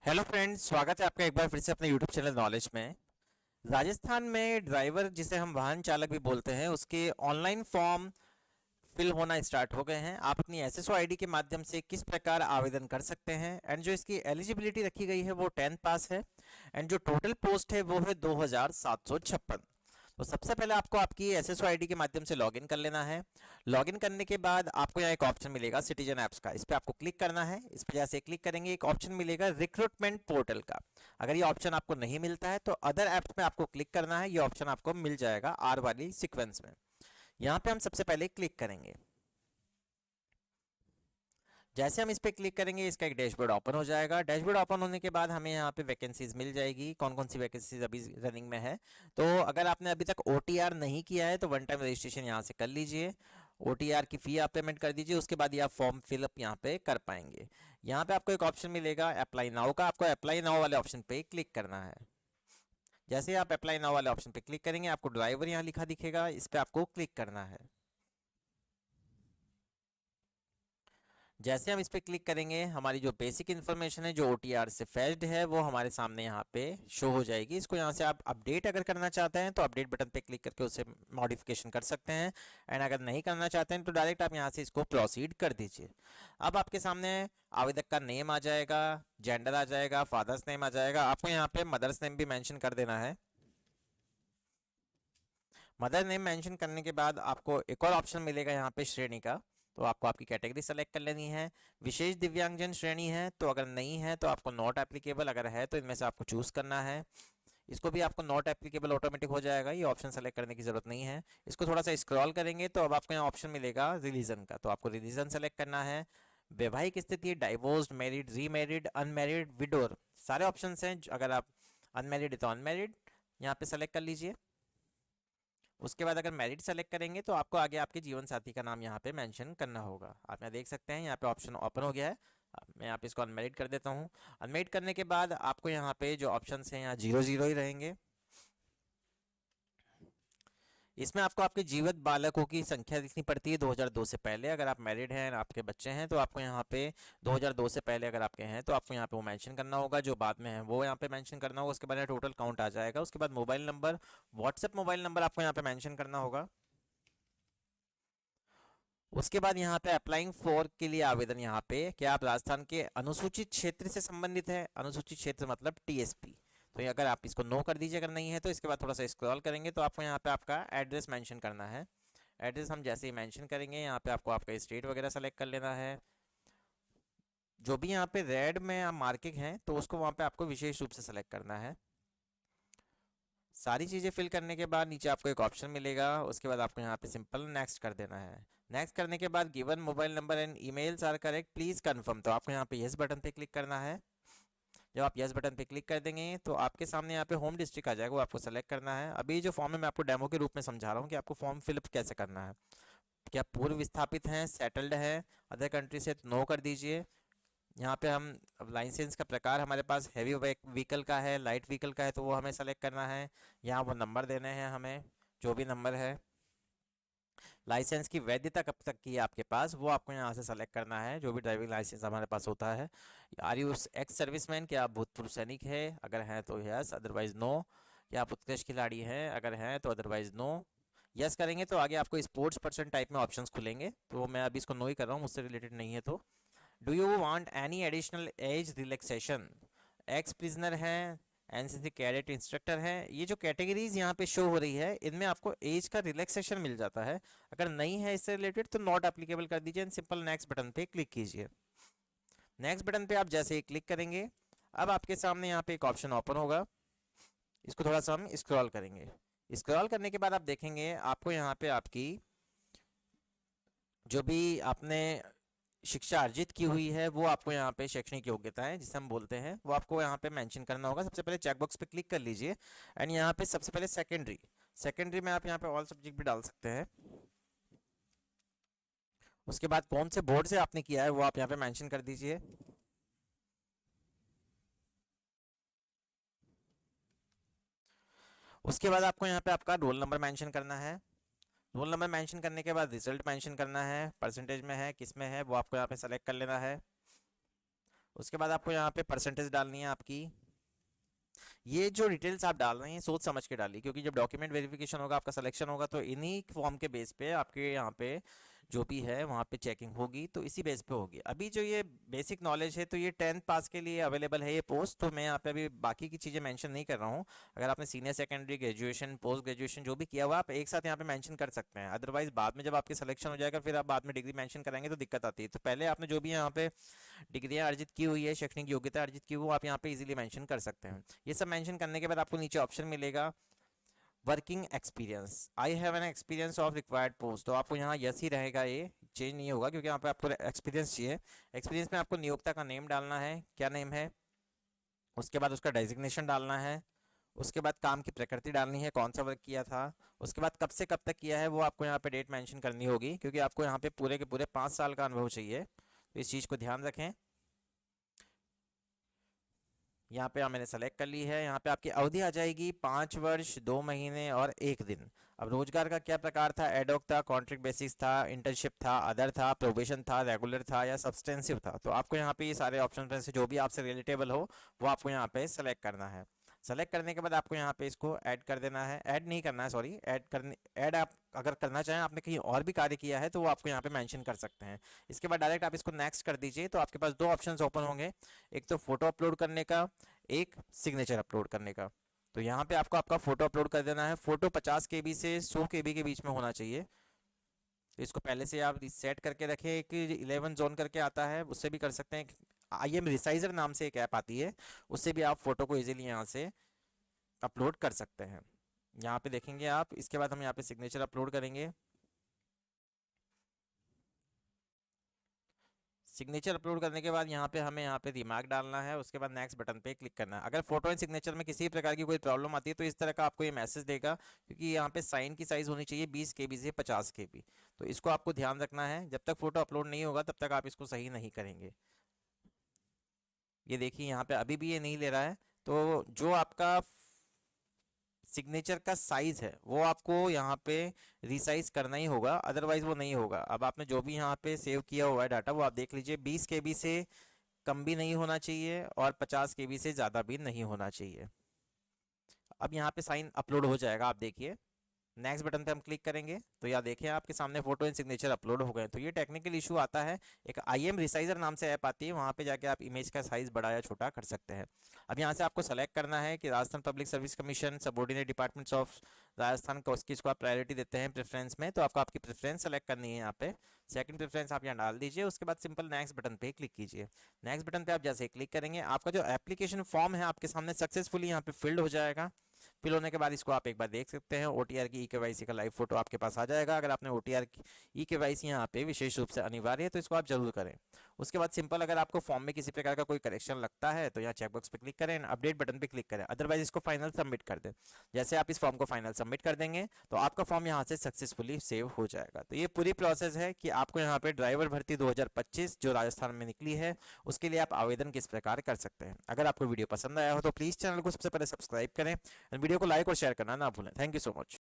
Hello friends, स्वागत है आपका एक बार फिर से अपने यूट्यूब चैनल नॉलेज में। राजस्थान में ड्राइवर जिसे हम वाहन चालक भी बोलते हैं उसके ऑनलाइन फॉर्म फिल होना स्टार्ट हो गए हैं। आप अपनी एसएसओ आईडी के माध्यम से किस प्रकार आवेदन कर सकते हैं एंड जो इसकी एलिजिबिलिटी रखी गई है वो 10th पास है एंड जो टोटल पोस्ट है वो है 2756। तो सबसे पहले आपको आपकी एसएसओ आईडी के माध्यम से लॉगिन कर लेना है। लॉगिन करने के बाद आपको यहाँ एक ऑप्शन मिलेगा सिटीजन ऐप्स का, इस पर आपको क्लिक करना है। इस पर जैसे क्लिक करेंगे एक ऑप्शन मिलेगा रिक्रूटमेंट पोर्टल का। अगर ये ऑप्शन आपको नहीं मिलता है तो अदर ऐप्स में आपको क्लिक करना है, ये ऑप्शन आपको मिल जाएगा आर वाली सीक्वेंस में। यहाँ पे हम सबसे पहले क्लिक करेंगे। जैसे हम इस पर क्लिक करेंगे इसका एक डैशबोर्ड ओपन हो जाएगा। डैशबोर्ड ओपन होने के बाद हमें यहाँ पे वैकेंसीज मिल जाएगी, कौन कौन सी वैकेंसीज अभी रनिंग में है। तो अगर आपने अभी तक ओटीआर नहीं किया है तो वन टाइम रजिस्ट्रेशन यहाँ से कर लीजिए। ओटीआर की फी आप पेमेंट कर दीजिए, उसके बाद ये आप फॉर्म फिलअप यहाँ पे कर पाएंगे। यहाँ पे आपको एक ऑप्शन मिलेगा अप्लाई नाउ का, आपको अप्लाई नाउ वाले ऑप्शन पे क्लिक करना है। जैसे आप अप्लाई नाउ वाले ऑप्शन पे क्लिक करेंगे आपको ड्राइवर यहाँ लिखा दिखेगा, इस पर आपको क्लिक करना है। जैसे हम इस पर क्लिक करेंगे हमारी जो बेसिक इन्फॉर्मेशन है जो ओटीआर से फेच्ड है वो हमारे सामने यहाँ पे शो हो जाएगी। इसको यहाँ से आप अपडेट अगर करना चाहते हैं तो अपडेट बटन पे क्लिक करके उसे मॉडिफिकेशन कर सकते हैं एंड अगर नहीं करना चाहते हैं तो डायरेक्ट आप यहाँ से इसको प्रोसीड कर दीजिए। अब आपके सामने आवेदक का नेम आ जाएगा, जेंडर आ जाएगा, फादर्स नेम आ जाएगा। आपको यहाँ पे मदर्स नेम भी मेंशन कर देना है। मदर नेम मेंशन करने के बाद आपको एक और ऑप्शन मिलेगा यहाँ पे श्रेणी का, तो आपको आपकी कैटेगरी सेलेक्ट कर लेनी है। विशेष दिव्यांगजन श्रेणी है तो अगर नहीं है तो आपको नॉट एप्लीकेबल, अगर है तो इनमें से आपको चूज करना है। इसको भी आपको नॉट एप्लीकेबल ऑटोमेटिक हो जाएगा, ये ऑप्शन सेलेक्ट करने की जरूरत नहीं है। इसको थोड़ा सा स्क्रॉल करेंगे तो अब आपको यहाँ ऑप्शन मिलेगा रिलीजन का, तो आपको रिलीजन सेलेक्ट करना है। वैवाहिक स्थिति, divorced, married, remarried, unmarried, widower, सारे ऑप्शन हैं। अगर आप अनमैरिड है तो अनमैरिड यहाँ पे सेलेक्ट कर लीजिए। उसके बाद अगर मैरिड सेलेक्ट करेंगे तो आपको आगे आपके जीवन साथी का नाम यहाँ पे मेंशन करना होगा। आप यहाँ देख सकते हैं यहाँ पे ऑप्शन ओपन हो गया है। मैं यहाँ पे इसको अनमेरिड कर देता हूँ। अनमेरिड करने के बाद आपको यहाँ पे जो ऑप्शन हैं यहाँ 0 0 ही रहेंगे। इसमें आपको आपके जीवित बालकों की संख्या लिखनी पड़ती है 2002 से पहले। अगर आप मैरिड हैं आपके बच्चे हैं तो आपको यहाँ पे 2002 से पहले अगर आपके हैं तो आपको यहाँ पे वो मेंशन करना होगा, जो बाद में है वो यहाँ पे मेंशन करना होगा। उसके बाद टोटल काउंट आ जाएगा। उसके बाद mobile number, WhatsApp mobile number आपको यहाँ पे मेंशन करना होगा। उसके बाद यहाँ पे अप्लाइंग फॉर के लिए आवेदन, यहाँ पे क्या आप राजस्थान के अनुसूचित क्षेत्र से संबंधित है। अनुसूचित क्षेत्र मतलब टीएसपी। तो ये अगर आप इसको नो कर दीजिए अगर नहीं है तो। इसके बाद थोड़ा सा स्क्रॉल करेंगे तो आपको यहाँ पे आपका एड्रेस मेंशन करना है। एड्रेस हम जैसे ही मेंशन करेंगे यहाँ पे आपको आपका स्टेट वगैरह सेलेक्ट कर लेना है। जो भी यहाँ पे रेड में आप मार्किंग है तो उसको वहाँ पे आपको विशेष रूप से सेलेक्ट करना है। सारी चीज़ें फिल करने के बाद नीचे आपको एक ऑप्शन मिलेगा, उसके बाद आपको यहाँ पे सिंपल नेक्स्ट कर देना है। नेक्स्ट करने के बाद given mobile number and emails are correct please confirm, तो आपको यहाँ पे यस बटन पे क्लिक करना है। जब आप यस बटन पे क्लिक कर देंगे तो आपके सामने यहाँ पे होम डिस्ट्रिक्ट आ जाएगा, वो आपको सेलेक्ट करना है। अभी जो फॉर्म है मैं आपको डेमो के रूप में समझा रहा हूँ कि आपको फॉर्म फिलअप कैसे करना है। क्या पूर्व विस्थापित हैं, सेटल्ड है अदर कंट्री से, तो नो कर दीजिए। यहाँ पे हम अब लाइसेंस का प्रकार हमारे पास हैवी व्हीकल का है, लाइट व्हीकल का है, तो वो हमें सेलेक्ट करना है। यहाँ वो नंबर देने हैं हमें, जो भी नंबर है। लाइसेंस की वैधता कब तक की है आपके पास वो आपको यहाँ से सेलेक्ट करना है, जो भी ड्राइविंग लाइसेंस हमारे पास होता है। आर यू एक्स सर्विसमैन, क्या आप भूतपूर्व सैनिक है, अगर हैं तो यस अदरवाइज नो। क्या आप उत्कृष्ट खिलाड़ी हैं, अगर हैं तो अदरवाइज नो। यस करेंगे तो आगे आपको स्पोर्ट्स पर्सन टाइप में ऑप्शंस खुलेंगे, तो मैं अभी इसको नो ही कर रहा हूँ, मुझसे रिलेटेड नहीं है। तो do you want any additional age relaxation, x prisoner है, एनसीसी कैडेट इंस्ट्रक्टर है, ये जो कैटेगरीज यहाँ पे शो हो रही है इनमें आपको एज का रिलैक्सेशन मिल जाता है। अगर नहीं है इससे रिलेटेड तो नॉट एप्लीकेबल कर दीजिए, सिंपल नेक्स्ट बटन पे क्लिक कीजिए। नेक्स्ट बटन पे आप जैसे ही क्लिक करेंगे अब आपके सामने यहाँ पे एक ऑप्शन ओपन होगा। इसको थोड़ा सा हम स्क्रॉल करेंगे। स्क्रॉल करने के बाद आप देखेंगे आपको यहाँ पे आपकी जो भी आपने शिक्षा अर्जित की हुई है वो आपको यहाँ पे शैक्षणिक योग्यताएं जिसे हम बोलते हैं वो आपको यहाँ पे मेंशन करना होगा। सबसे पहले चेकबॉक्स पे क्लिक कर लीजिए एंड यहाँ पे सबसे पहले सेकेंडरी, सेकेंडरी में आप यहाँ पे ऑल सब्जेक्ट भी डाल सकते हैं। उसके बाद कौन से बोर्ड से आपने किया है वो आप यहाँ पे मेंशन कर दीजिए। उसके बाद आपको यहाँ पे आपका रोल नंबर मेंशन करना है। रोल नंबर मेंशन करने के बाद रिजल्ट मेंशन करना है, परसेंटेज में है किस में है वो आपको यहाँ पे सेलेक्ट कर लेना है। उसके बाद आपको यहाँ पे परसेंटेज डालनी है आपकी। ये जो डिटेल्स आप डाल रहे हैं सोच समझ के डालिए, क्योंकि जब डॉक्यूमेंट वेरिफिकेशन होगा, आपका सिलेक्शन होगा, तो इन्हीं फॉर्म के बेस पे आपके यहाँ पे जो भी है वहाँ पे चेकिंग होगी, तो इसी बेस पे होगी। अभी जो ये बेसिक नॉलेज है तो ये 10th पास के लिए अवेलेबल है ये पोस्ट, तो मैं यहाँ पे अभी बाकी की चीज़ें मेंशन नहीं कर रहा हूँ। अगर आपने senior secondary, graduation, post graduation जो भी किया हुआ आप एक साथ यहाँ पे मेंशन कर सकते हैं। अदरवाइज बाद में जब आपके सिलेक्शन हो जाएगा फिर आप बाद में डिग्री मेंशन कराएंगे तो दिक्कत आती है। तो पहले आपने जो भी यहाँ पे डिग्रियां अर्जित की हुई है, शैक्षणिक योग्यता अर्जित की, वो आप यहाँ पे इजीली मेंशन कर सकते हैं। ये सब मेंशन करने के बाद आपको नीचे ऑप्शन मिलेगा working experience, I have an experience of required post, तो आपको यहाँ यस ही रहेगा, ये चेंज नहीं होगा, क्योंकि यहाँ पे आपको एक्सपीरियंस चाहिए। एक्सपीरियंस में आपको नियोक्ता का नेम डालना है, क्या नेम है, उसके बाद उसका डेजिग्नेशन डालना है, उसके बाद काम की प्रकृति डालनी है, कौन सा वर्क किया था, उसके बाद कब से कब तक किया है वो आपको यहाँ पे डेट मेंशन करनी होगी, क्योंकि आपको यहाँ पे पूरे के पूरे 5 साल का अनुभव चाहिए, तो इस चीज़ को ध्यान रखें। यहाँ पे मैंने सेलेक्ट कर ली है। यहाँ पे आपकी अवधि आ जाएगी 5 वर्ष 2 महीने और 1 दिन। अब रोजगार का क्या प्रकार था, एडॉक था, कॉन्ट्रैक्ट बेसिस था, इंटर्नशिप था, अदर था, प्रोबेशन था, रेगुलर था या सब्सटेंसिव था। तो आपको यहाँ पे ये सारे ऑप्शन में से जो भी आपसे रिलेटेबल हो वो आपको यहाँ पे सेलेक्ट करना है। सेलेक्ट करने के बाद आपको यहाँ पे इसको ऐड कर देना है, ऐड नहीं करना है, सॉरी, ऐड आप अगर करना चाहें, आपने कहीं और भी कार्य किया है तो वो आपको यहाँ पे मेंशन कर सकते हैं। इसके बाद डायरेक्ट आप इसको नेक्स्ट कर दीजिए, तो आपके पास दो ऑप्शंस ओपन होंगे, एक तो फोटो अपलोड करने का, एक सिग्नेचर अपलोड करने का। तो यहाँ पे आपको आपका फोटो अपलोड कर देना है। फोटो 50 KB से 100 KB के बीच में होना चाहिए। तो इसको पहले से आप सेट करके रखें। एक 11 जोन करके आता है, उससे भी कर सकते हैं। IM रिसाइजर नाम से एक ऐप आती है, उससे भी आप फोटो को इजीली यहाँ से अपलोड कर सकते हैं। यहाँ पे देखेंगे आप। इसके बाद हम यहाँ पे सिग्नेचर अपलोड करेंगे। सिग्नेचर अपलोड करने के बाद हमें यहाँ पे रिमार्क डालना है, उसके बाद नेक्स्ट बटन पे क्लिक करना है। अगर फोटो एंड सिग्नेचर में किसी प्रकार की कोई प्रॉब्लम आती है तो इस तरह का आपको ये मैसेज देगा, क्योंकि यहाँ पे साइन की साइज होनी चाहिए 20 KB से 50 KB। तो इसको आपको ध्यान रखना है, जब तक फोटो अपलोड नहीं होगा तब तक आप इसको सही नहीं करेंगे। ये देखिए यहाँ पे अभी भी ये नहीं ले रहा है। तो जो आपका सिग्नेचर का साइज है वो आपको यहाँ पे रिसाइज करना ही होगा, अदरवाइज वो नहीं होगा। अब आपने जो भी यहाँ पे सेव किया हुआ है डाटा वो आप देख लीजिए, 20 KB से कम भी नहीं होना चाहिए और 50 KB से ज़्यादा भी नहीं होना चाहिए। अब यहाँ पे साइन अपलोड हो जाएगा, आप देखिए। नेक्स्ट बटन पे हम क्लिक करेंगे तो यहाँ देखें आपके सामने फोटो एंड सिग्नेचर अपलोड हो गए। तो ये टेक्निकल इशू आता है, एक IM रिसाइजर नाम से ऐप आती है, वहाँ पे जाके आप इमेज का साइज बड़ा या छोटा कर सकते हैं। अब यहाँ से आपको सेलेक्ट करना है कि Rajasthan public service commission, subordinate departments of Rajasthan को, इसको आप प्रायोरिटी देते हैं प्रेफरेंस में, तो आपको आपकी प्रेफरेंस सेलेक्ट करनी है। यहाँ पे सेकंड प्रेफरेंस आप यहाँ डाल दीजिए, उसके बाद सिंपल नेक्स्ट बटन पे क्लिक कीजिए। नेक्स्ट बटन पे आप जैसे क्लिक करेंगे आपका जो एप्लीकेशन फॉर्म है आपके सामने सक्सेसफुली यहाँ पे फिल्ड हो जाएगा। फिल होने के बाद इसको आप एक बार देख सकते हैं, OTR की EKYC का लाइव फोटो आपके पास आ जाएगा। अगर आपने OTR की EKYC यहाँ पे विशेष रूप से अनिवार्य है तो इसको आप जरूर करें। उसके बाद सिंपल अगर आपको फॉर्म में किसी प्रकार का कोई करेक्शन लगता है तो यहाँ चेकबॉक्स पे क्लिक करें, अपडेट बटन पे क्लिक करें, अदरवाइज इसको फाइनल सबमिट कर दें। जैसे आप इस फॉर्म को फाइनल सबमिट कर देंगे तो आपका फॉर्म यहाँ से सक्सेसफुली सेव हो जाएगा। तो ये पूरी प्रोसेस है कि आपको यहाँ पे ड्राइवर भर्ती 2025 जो राजस्थान में निकली है उसके लिए आप आवेदन किस प्रकार कर सकते हैं। अगर आपको वीडियो पसंद आया हो तो प्लीज़ चैनल को सबसे पहले सब्सक्राइब करें, वीडियो को लाइक और शेयर करना ना भूलें। Thank you so much.